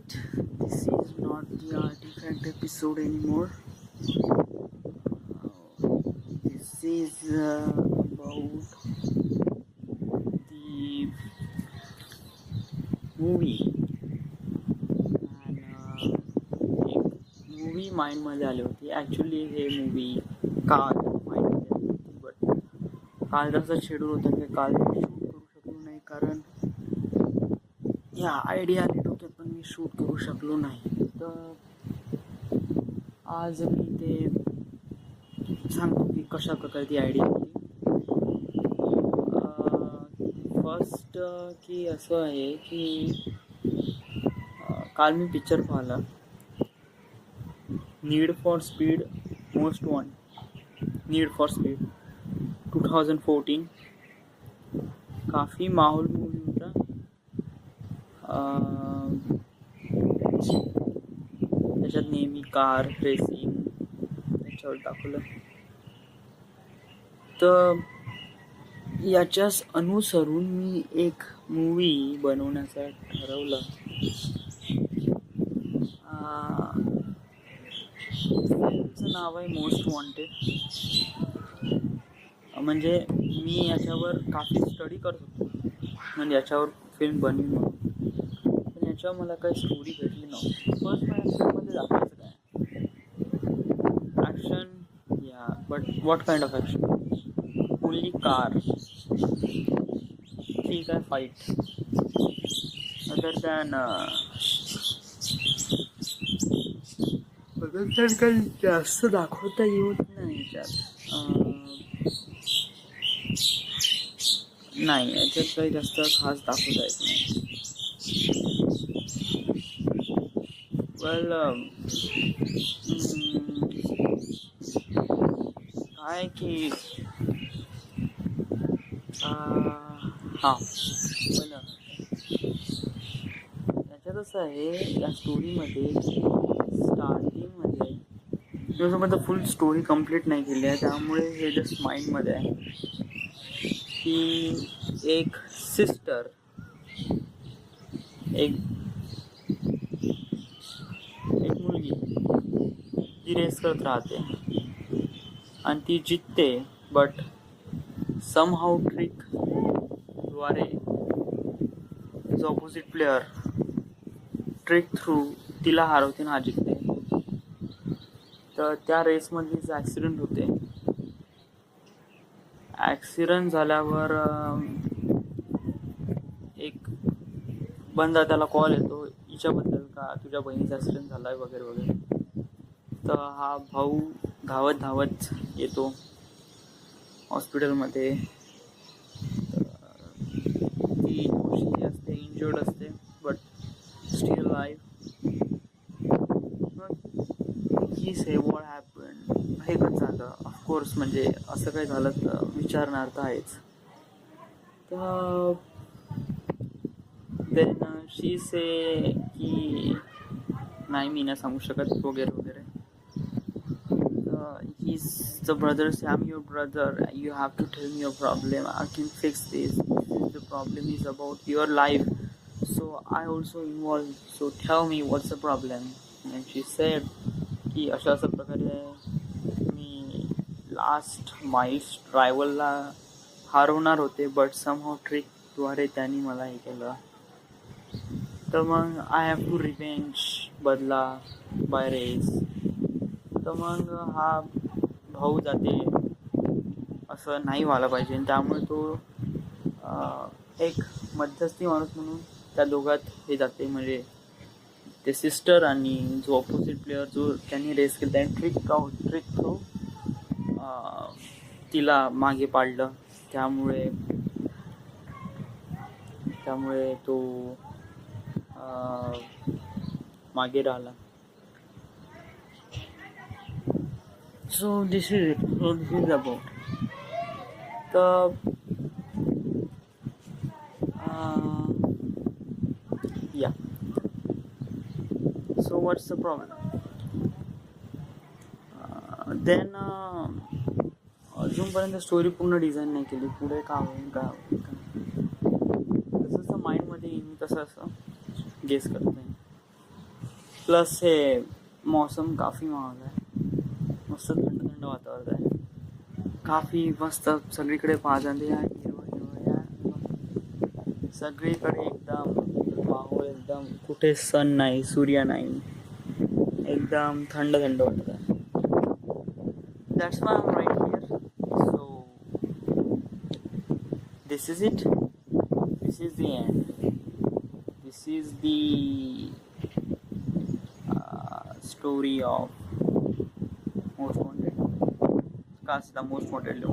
This is not the artifact episode anymore. This is about the movie. And एक movie माइंडमध्ये आली होती. Actually हे movie काल माइंडमध्ये आली होती, बट काल जसं शेड्यूल होतं की काल मी शूट करू शकलो नाही, कारण या आयडिया आली डोक्यात पण मी शूट करू शकलो नाही. तर आज मी ते सांगतो की कशा प्रकारे ती आयडिया आली. फर्स्ट की असं आहे की काल मी पिक्चर पाहिला, need for speed most one, need for speed 2014. काफ़ी माहौल मूवी होता. त्याच्यात नेहमी कार रेसिंग त्याच्यावर दाखवलं. तर याच्याच अनुसरून मी एक मूवी बनवण्याचं ठरवलं. फिल्मचं नाव आहे मोस्ट वॉन्टेड. म्हणजे मी याच्यावर काफी स्टडी करत होतो, म्हणजे याच्यावर फिल्म बनवी म्हणून, पण याच्यावर मला काही स्टोरी भेटली नव्हती. फर्स्ट माझ्या फिल्ममध्ये दाखवायचं काय ॲक्शन, या but what kind of action? Only car, ठीक आहे, फाईट. अदर दॅन काही जास्त दाखवता येत नाही याच्यात. नाही, याच्यात काही जास्त खास दाखवता येत नाही. वेल, काय की हां बरं, याच्यात असं आहे या स्टोरीमध्ये स्टार्टिंगमध्ये माझं फुल स्टोरी कंप्लीट नाही केली आहे, त्यामुळे हे जस्ट माइंडमध्ये आहे की एक सिस्टर एक मुलगी ती रेस करत राहते आणि ती जिंकते, बट समहाऊ ट्रिक द्वारे जो ऑपोजिट प्लेअर ट्रिक थ्रू तिला हरवते आणि हा जिंकते. तर त्या रेसमध्येच ॲक्सिडेंट होते. ॲक्सिडेंट झाल्यावर एक बंदा त्याला कॉल येतो हिच्याबद्दल, का तुझ्या बहिणीचा ॲक्सिडेंट झाला आहे वगैरे वगैरे. तर हा भाऊ धावत येतो हॉस्पिटलमध्ये. ती जी असते इंजर्ड असते, but still life. He say what happen, हे कसं झालं. ऑफकोर्स म्हणजे असं काही झालं तर विचारणार तर आहेच. तर देन शी से की नाही मी नाही सांगू शकत वगैरे वगैरे. He's the brother, say I'm your brother, you have to tell me your problem, I can fix this. The problem is about your life, so I also involved, so tell me what's the problem. And she said की अशा प्रकारे मी last miles ड्रायव्हरला हरवणार होते, but somehow ट्रिकद्वारे त्यांनी मला हे केलं. तर मग आय हॅव टू रिवेंज, बदला बाय रेस. तर मग हा भाऊ जाते, असं नाही व्हायला पाहिजे, आणि त्यामुळे तो एक मध्यस्थी माणूस म्हणून त्या दोघात हे जाते. म्हणजे ते सिस्टर आणि जो ऑपोजिट प्लेअर जो त्यांनी रेस केली त्याने ट्रिक थ्रू तिला मागे पाडलं. त्यामुळे तो मागे राहिला. So this is it. So this is about the yeah. So what's the problem? Then अजूनपर्यंत स्टोरी पूर्ण डिझाईन नाही केली. पुढे का होईल जसं माइंडमध्ये येईल तसं गेस करत नाही. प्लस हे मौसम काफ़ी महाग आहे. मस्त थंड थंड वातावरण आहे. काफ़ी मस्त सगळीकडे पाजंदे आहे. हिरवं हिरवं आहे. सगळीकडे एकदम माहोल एकदम कुठे सन नाही सूर्य नाही. एकदम थंड थंड वाटत आहे. That's why I'm right here. So this is it. This is the end. This is the story of most wanted. Cast the most wanted.